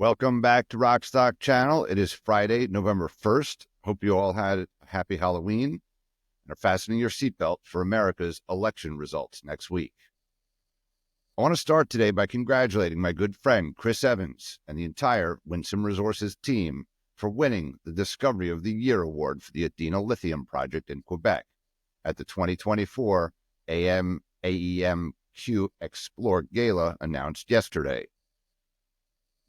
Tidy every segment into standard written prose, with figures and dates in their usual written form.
Welcome back to Rockstock Channel. It is Friday, November 1st. Hope you all had a happy Halloween and are fastening your seatbelt for America's election results next week. I want to start today by congratulating my good friend Chris Evans and the entire Winsome Resources team for winning the Discovery of the Year Award for the Adena Lithium Project in Quebec at the 2024 AEMQ Explore Gala announced yesterday.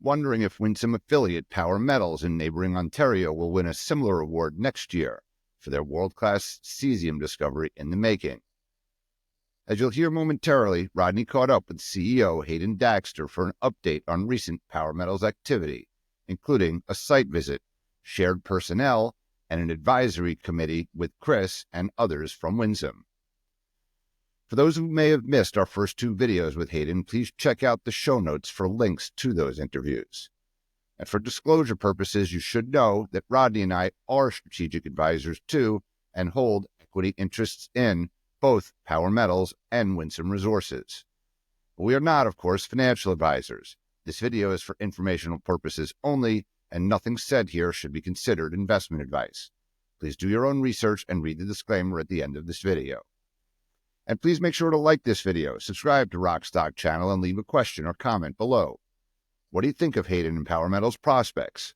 Wondering if Winsome affiliate Power Metals in neighboring Ontario will win a similar award next year for their world-class cesium discovery in the making. As you'll hear momentarily, Rodney caught up with CEO Haydn Daxter for an update on recent Power Metals activity, including a site visit, shared personnel, and an advisory committee with Chris and others from Winsome. For those who may have missed our first two videos with Haydn, please check out the show notes for links to those interviews. And for disclosure purposes, you should know that Rodney and I are strategic advisors to and hold equity interests in both Power Metals and Winsome Resources. We are not, of course, financial advisors. This video is for informational purposes only, and nothing said here should be considered investment advice. Please do your own research and read the disclaimer at the end of this video. And please make sure to like this video, subscribe to Rockstock Channel, and leave a question or comment below. What do you think of Haydn and Power Metals prospects?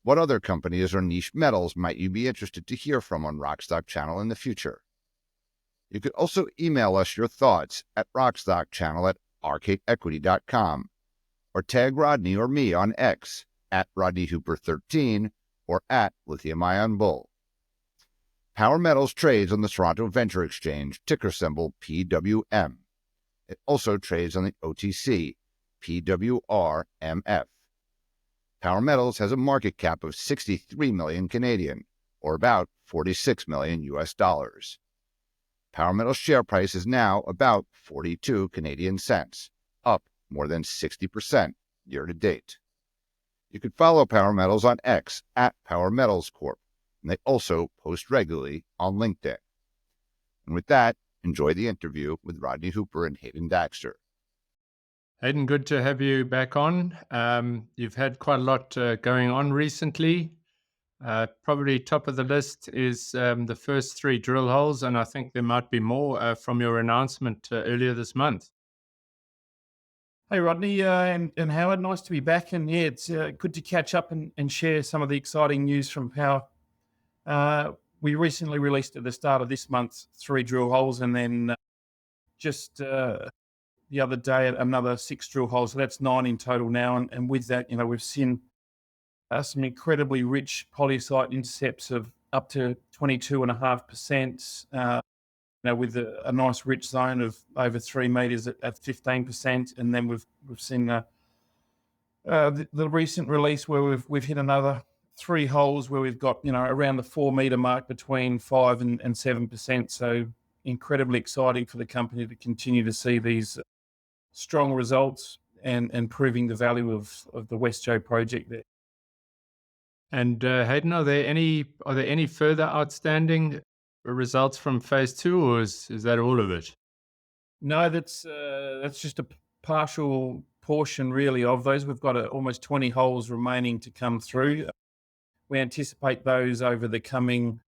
What other companies or niche metals might you be interested to hear from on Rockstock Channel in the future? You could also email us your thoughts at rockstockchannel@arcadeequity.com or tag Rodney or me on X at RodneyHooper13 or at LithiumIonBull. Power Metals trades on the Toronto Venture Exchange, ticker symbol PWM. It also trades on the OTC, PWRMF. Power Metals has a market cap of 63 million Canadian, or about 46 million US dollars. Power Metals share price is now about 42 Canadian cents, up more than 60% year to date. You can follow Power Metals on X at Power Metals Corp, and they also post regularly on LinkedIn. And with that, enjoy the interview with Rodney Hooper and Haydn Daxter. Haydn, good to have you back on. You've had quite a lot going on recently. Probably top of the list is the first 3 drill holes, and I think there might be more from your announcement earlier this month. Hey, Rodney and Howard, nice to be back. And yeah, it's good to catch up and share some of the exciting news from Power. We recently released at the start of this month 3 drill holes, and then just the other day another 6 drill holes. So that's 9 in total now. And with that, we've seen some incredibly rich polysite intercepts of up to 22.5%. With a nice rich zone of over 3 meters at 15%, and then we've seen the recent release where we've hit another 3 holes where we've got around the 4 meter mark between 5 and 7%. So incredibly exciting for the company to continue to see these strong results and proving the value of the West Joe project there. And Haydn, are there any further outstanding results from phase 2, or is that all of it? No, that's just a partial portion really of those. We've got almost 20 holes remaining to come through. We anticipate those over the coming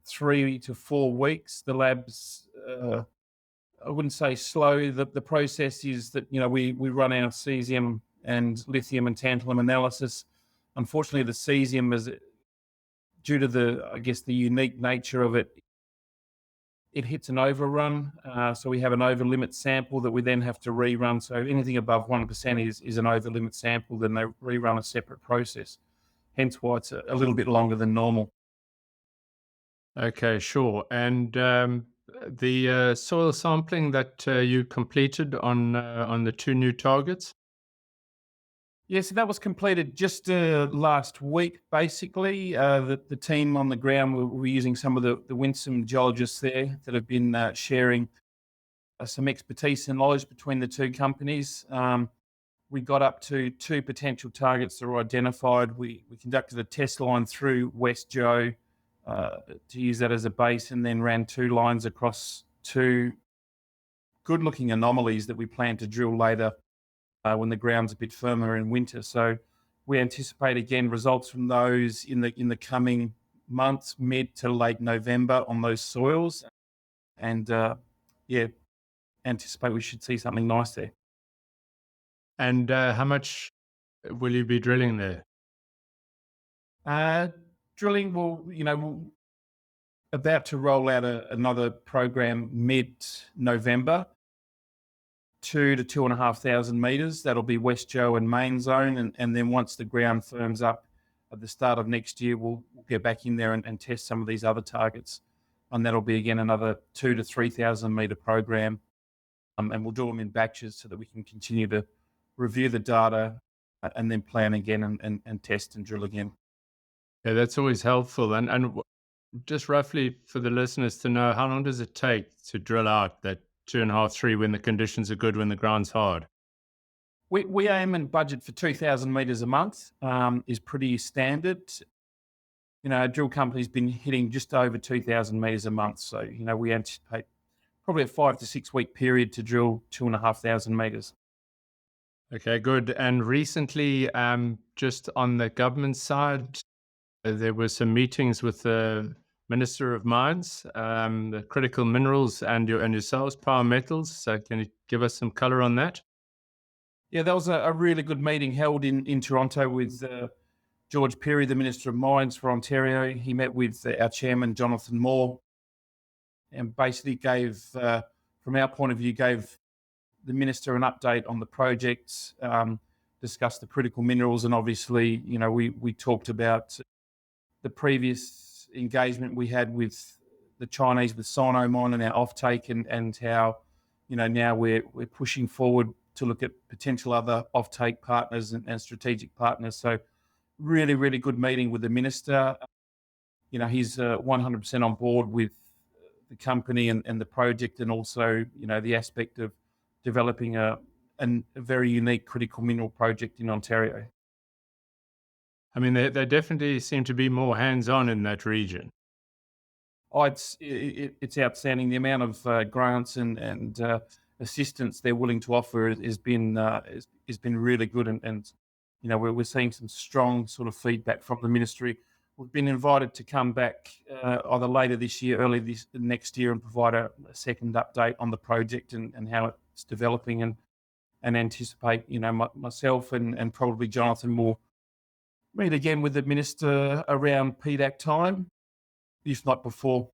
3 to 4 weeks. The lab's, I wouldn't say slow. The process is that, we run our cesium and lithium and tantalum analysis. Unfortunately, the cesium is, due to the unique nature of it, it hits an overrun. So we have an over limit sample that we then have to rerun. So anything above 1% is an over limit sample. Then they rerun a separate process. Hence why it's a little bit longer than normal. Okay, sure. And the soil sampling that you completed on the 2 new targets? Yeah, so that was completed just last week, basically. The team on the ground, we're using some of the Winsome geologists there that have been sharing some expertise and knowledge between the 2 companies. We got up to 2 potential targets that were identified. We conducted a test line through West Joe to use that as a base, and then ran 2 lines across 2 good-looking anomalies that we plan to drill later when the ground's a bit firmer in winter. So we anticipate again results from those in the coming months, mid to late November on those soils, and yeah, anticipate we should see something nice there. And how much will you be drilling there? Drilling will, we're about to roll out another program mid-November, 2,000 to 2,500 meters. That'll be West Joe and main zone. And then once the ground firms up at the start of next year, we'll get back in there and test some of these other targets. And that'll be, again, another 2,000 to 3,000 meter program. And we'll do them in batches so that we can continue to review the data and then plan again and test and drill again. Yeah, that's always helpful. And just roughly for the listeners to know, how long does it take to drill out that 2.5, 3 when the conditions are good, when the ground's hard? We aim and budget for 2,000 meters a month, is pretty standard. A drill company's been hitting just over 2,000 meters a month. So, we anticipate probably a 5 to 6 week period to drill 2,500 meters. Okay, good. And recently, just on the government side, there were some meetings with the Minister of Mines, the critical minerals, and yourselves, Power Metals. So can you give us some color on that? Yeah, that was a really good meeting held in Toronto with George Perry, the Minister of Mines for Ontario. He met with our chairman, Jonathan Moore, and basically gave, from our point of view, gave the minister an update on the projects, discussed the critical minerals, and obviously, we talked about the previous engagement we had with the Chinese, with Sino Mine and our offtake, and how, now we're pushing forward to look at potential other offtake partners and strategic partners. So really, really good meeting with the minister. He's 100% on board with the company and the project, and also, the aspect of developing a very unique critical mineral project in Ontario. I mean, they definitely seem to be more hands-on in that region. Oh, it's outstanding. The amount of grants and assistance they're willing to offer has been really good, and we're seeing some strong sort of feedback from the ministry. We've been invited to come back either later this year, early this next year, and provide a second update on the project and how it's developing, and anticipate, myself and probably Jonathan will meet again with the minister around PDAC time, if not before.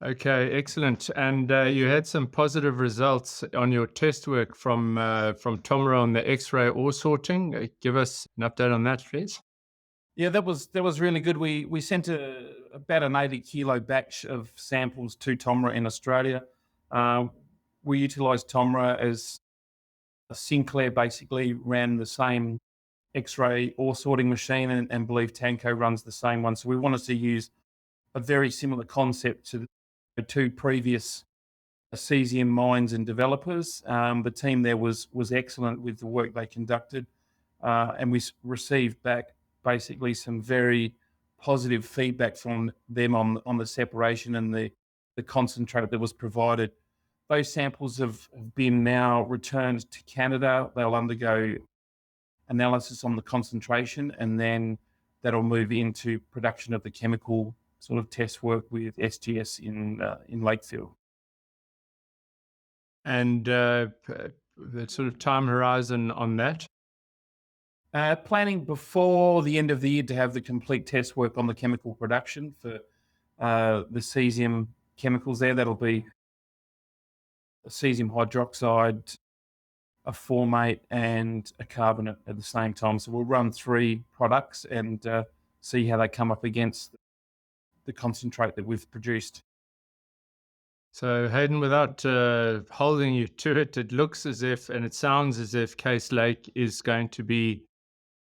Okay, excellent. And you had some positive results on your test work from Tomra on the X-ray ore sorting. Give us an update on that, please. Yeah, that was really good. We sent about an 80 kilo batch of samples to Tomra in Australia. We utilised Tomra as Sinclair basically ran the same X-ray ore sorting machine, and believe Tanco runs the same one. So we wanted to use a very similar concept to the two previous Cesium mines and developers. The team there was excellent with the work they conducted, and we received back basically some very positive feedback from them on the separation and the concentrate that was provided. Those samples have been now returned to Canada. They'll undergo analysis on the concentration, and then that'll move into production of the chemical sort of test work with SGS in Lakefield. And the sort of time horizon on that? Planning before the end of the year to have the complete test work on the chemical production for the cesium chemicals there. That'll be a cesium hydroxide, a formate, and a carbonate at the same time. So we'll run 3 products and see how they come up against the concentrate that we've produced. So Haydn, without holding you to it, it looks as if, and it sounds as if Case Lake is going to be,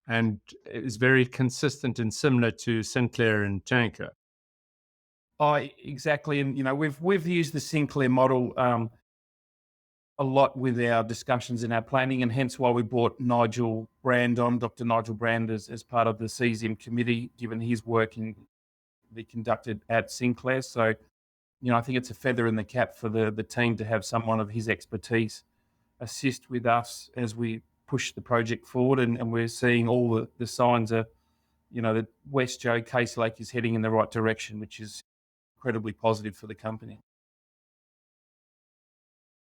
and is very consistent and similar to Sinclair and Tanco. Exactly. And, we've used the Sinclair model a lot with our discussions and our planning, and hence why we brought Nigel Brand on, Dr. Nigel Brand, as part of the Cesium committee, given his work be conducted at Sinclair. So, I think it's a feather in the cap for the team to have someone of his expertise assist with us as we push the project forward, and we're seeing all the signs are, that West Joe Case Lake is heading in the right direction, which is incredibly positive for the company.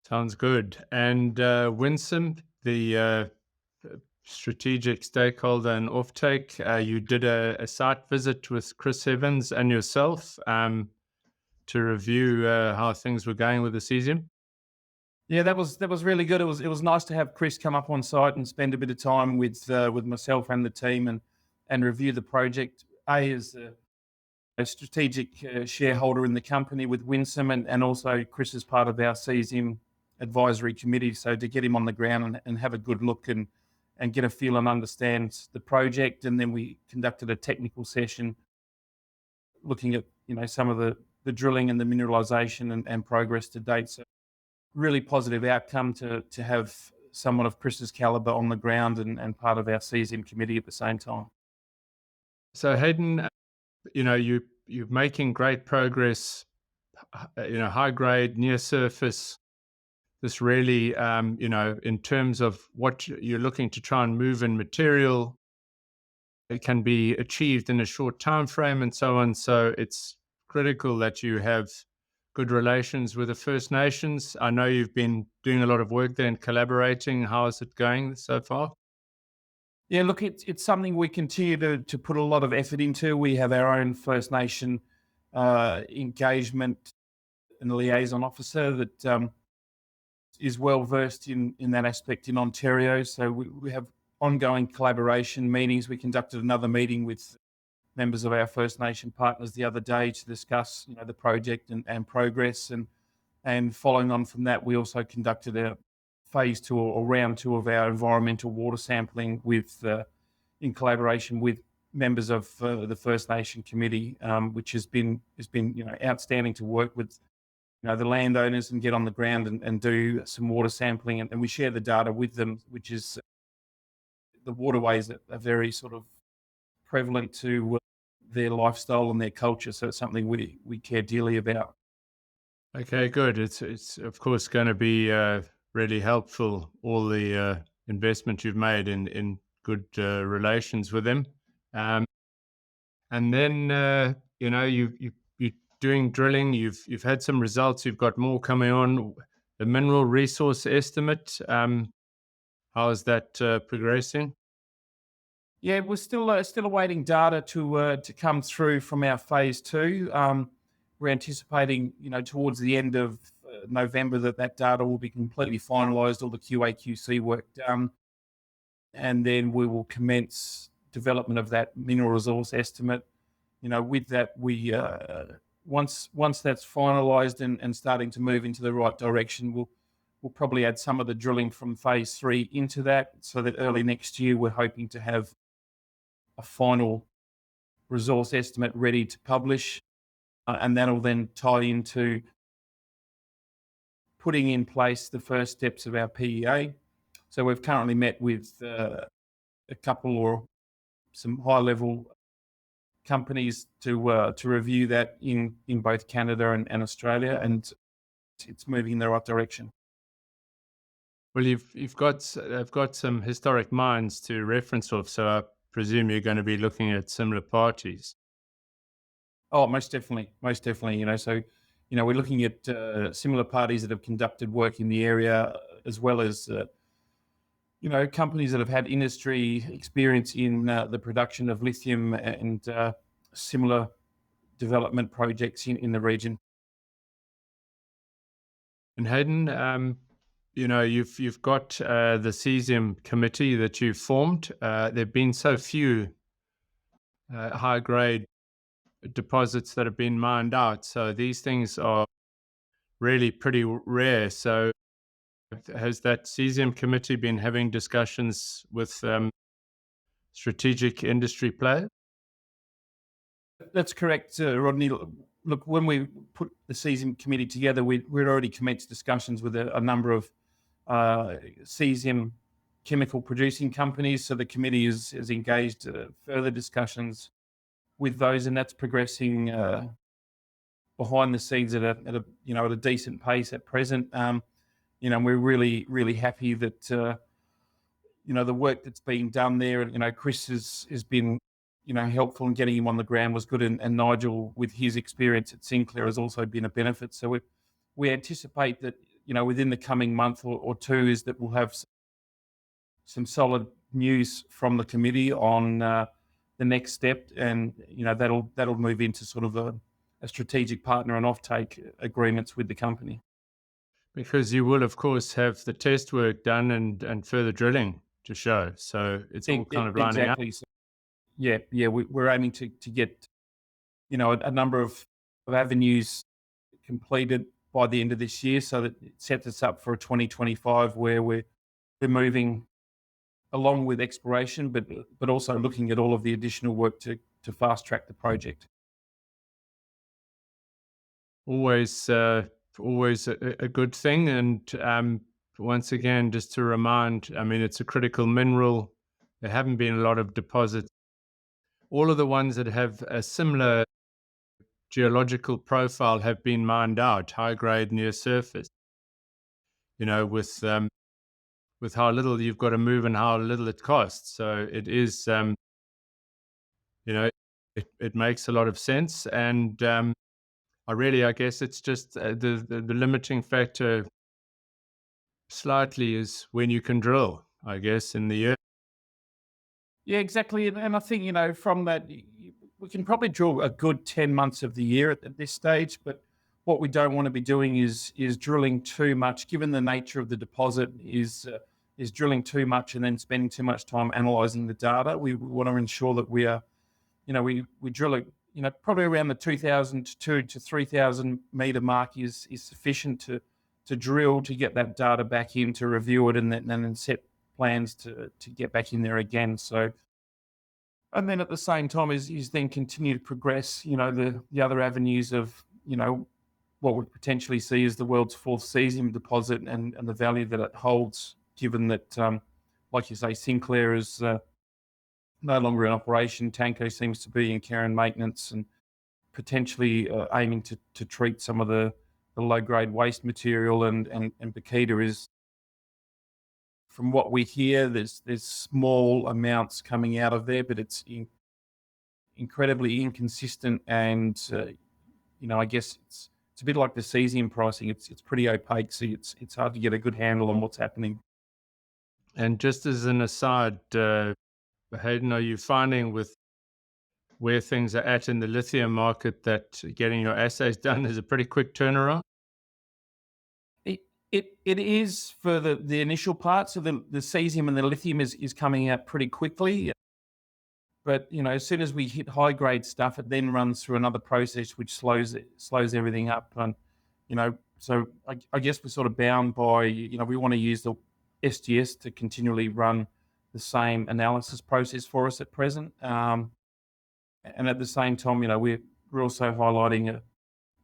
Sounds good. And Winsome, the strategic stakeholder and offtake, you did a site visit with Chris Evans and yourself to review how things were going with the Cesium. Yeah, that was really good. It was nice to have Chris come up on site and spend a bit of time with myself and the team and review the project. As a strategic shareholder in the company with Winsome, and also Chris is part of our Cesium advisory committee. So to get him on the ground and have a good look and get a feel and understand the project, and then we conducted a technical session looking at some of the drilling and the mineralization and progress to date. So really positive outcome to have someone of Chris's caliber on the ground and part of our Cesium committee at the same time. So Haydn, you're making great progress, high grade, near surface. This really, in terms of what you're looking to try and move in material, it can be achieved in a short time frame and so on. So it's critical that you have good relations with the First Nations. I know you've been doing a lot of work there and collaborating. How is it going so far? Yeah, look, it's something we continue to put a lot of effort into. We have our own First Nation engagement and liaison officer that is well versed in that aspect in Ontario. So we have ongoing collaboration meetings. We conducted another meeting with members of our First Nation partners the other day to discuss the project and progress. And following on from that, we also conducted a phase 2 or round 2 of our environmental water sampling in collaboration with members of the First Nation committee, which has been outstanding to work with the landowners and get on the ground and do some water sampling, and we share the data with them, which is the waterways are very sort of prevalent to their lifestyle and their culture. So it's something we care dearly about. Okay, good. It's of course going to be really helpful, all the investment you've made in good relations with them. And then you're doing drilling. You've had some results. You've got more coming on. The mineral resource estimate. How is that progressing? Yeah, we're still awaiting data to come through from our phase 2. We're anticipating, towards the end of November that data will be completely finalised, all the QA/QC work done, and then we will commence development of that mineral resource estimate. With that, we once that's finalised and starting to move into the right direction, we'll probably add some of the drilling from phase 3 into that, so that early next year we're hoping to have a final resource estimate ready to publish, and that'll then tie into putting in place the first steps of our PEA. So we've currently met with a couple or some high-level companies to review that in both Canada and Australia, and it's moving in the right direction. Well, they've got some historic mines to reference off, so I presume you're going to be looking at similar parties. Oh, most definitely. So, we're looking at similar parties that have conducted work in the area, as well as companies that have had industry experience in the production of lithium and similar development projects in the region. And Haydn, you've got the Cesium committee that you've formed. There've been so few high-grade deposits that have been mined out, so these things are really pretty rare. So has that Cesium committee been having discussions with strategic industry players? That's correct, Rodney. Look, when we put the Cesium committee together, we'd already commenced discussions with a number of Cesium chemical producing companies. So the committee is engaged further discussions with those, and that's progressing behind the scenes at a decent pace at present. We're really happy that the work that's being done there. And, Chris has been, helpful in getting him on the ground was good. And Nigel, with his experience at Sinclair, has also been a benefit. So we anticipate that, within the coming month or two is that we'll have some solid news from the committee on the next step. And, that'll move into sort of a strategic partner and offtake agreements with the company. Because you will, of course, have the test work done and further drilling to show. So it's all kind of lining up. Exactly. So, yeah, we're aiming to get, a number of avenues completed by the end of this year, so that it sets us up for 2025, where we're moving along with exploration, but also looking at all of the additional work to fast track the project. Always a good thing. And once again, just to remind, I mean, it's a critical mineral. There haven't been a lot of deposits. All of the ones that have a similar geological profile have been mined out, high grade near surface. With how little you've got to move and how little it costs. So it is, it makes a lot of sense. And I guess it's just the limiting factor slightly is when you can drill, I guess, in the year. Yeah, exactly. And I think, from that, we can probably drill a good 10 months of the year at this stage. But what we don't want to be doing is drilling too much, given the nature of the deposit, is drilling too much and then spending too much time analysing the data. We want to ensure that we are, we drill it, probably around the 2,000 to 3,000 metre mark is sufficient to drill, to get that data back in, to review it, and then set plans to get back in there again. So, and then at the same time is then continue to progress, the other avenues of, what would potentially see as the world's fourth cesium deposit, and the value that it holds, given that, like you say, Sinclair is no longer in operation. Tanko seems to be in care and maintenance, and potentially aiming to treat some of the low-grade waste material. And Bakita is, from what we hear, there's small amounts coming out of there, but it's incredibly inconsistent. And I guess it's a bit like the cesium pricing. It's pretty opaque, so it's hard to get a good handle on what's happening. And just as an aside, Haydn, are you finding with where things are at in the lithium market that getting your assays done is a pretty quick turnaround? It is for the initial part. So the cesium and the lithium is coming out pretty quickly. But, as soon as we hit high grade stuff, it then runs through another process which slows everything up. And, so I guess we're sort of bound by, we want to use the SGS to continually run the same analysis process for us at present. And at the same time, we're also highlighting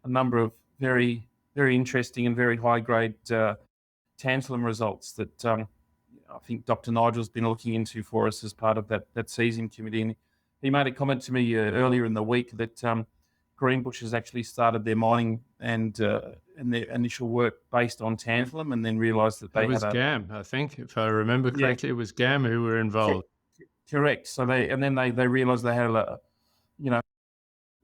a number of very, very interesting and very high grade tantalum results that I think Dr. Nigel's been looking into for us as part of that cesium committee. And he made a comment to me earlier in the week that Greenbush has actually started their mining and their initial work based on tantalum, and then realised that they had GAM, I think, if I remember correctly. Yeah. It was GAM who were involved. Correct. So they realised they had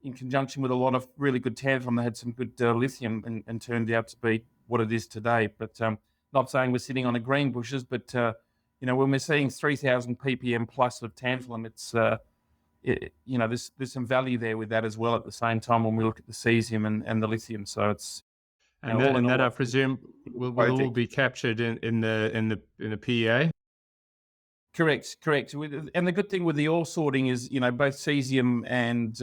in conjunction with a lot of really good tantalum, they had some good lithium, and turned out to be what it is today. But not saying we're sitting on a Greenbushes, but when we're seeing 3,000 ppm plus of tantalum, it's there's some value there with that as well. At the same time, when we look at the cesium and the lithium, so it's that I presume will all be captured in the PEA. Correct. And the good thing with the ore sorting is, both cesium and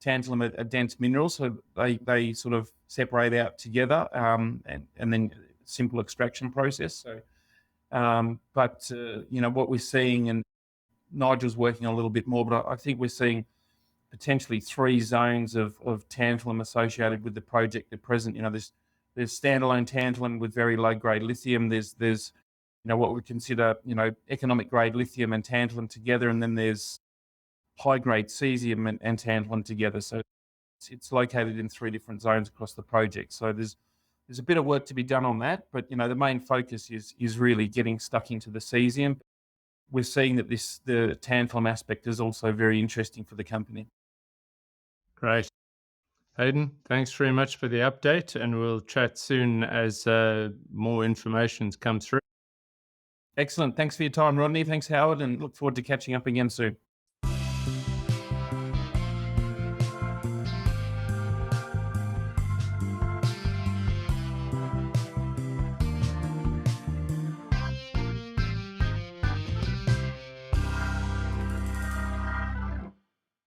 tantalum are dense minerals, so they sort of separate out together, and then simple extraction process. So, but what we're seeing, and Nigel's working a little bit more, but I think we're seeing potentially 3 zones of tantalum associated with the project at present. There's standalone tantalum with very low grade lithium. There's what we consider economic grade lithium and tantalum together, and then there's high grade cesium and tantalum together. So it's located in 3 different zones across the project. So there's a bit of work to be done on that, but the main focus is really getting stuck into the cesium. we're seeing that the tantalum aspect is also very interesting for the company. Great. Haydn, thanks very much for the update, and we'll chat soon as more information's come through. Excellent. Thanks for your time, Rodney. Thanks, Howard, and look forward to catching up again soon.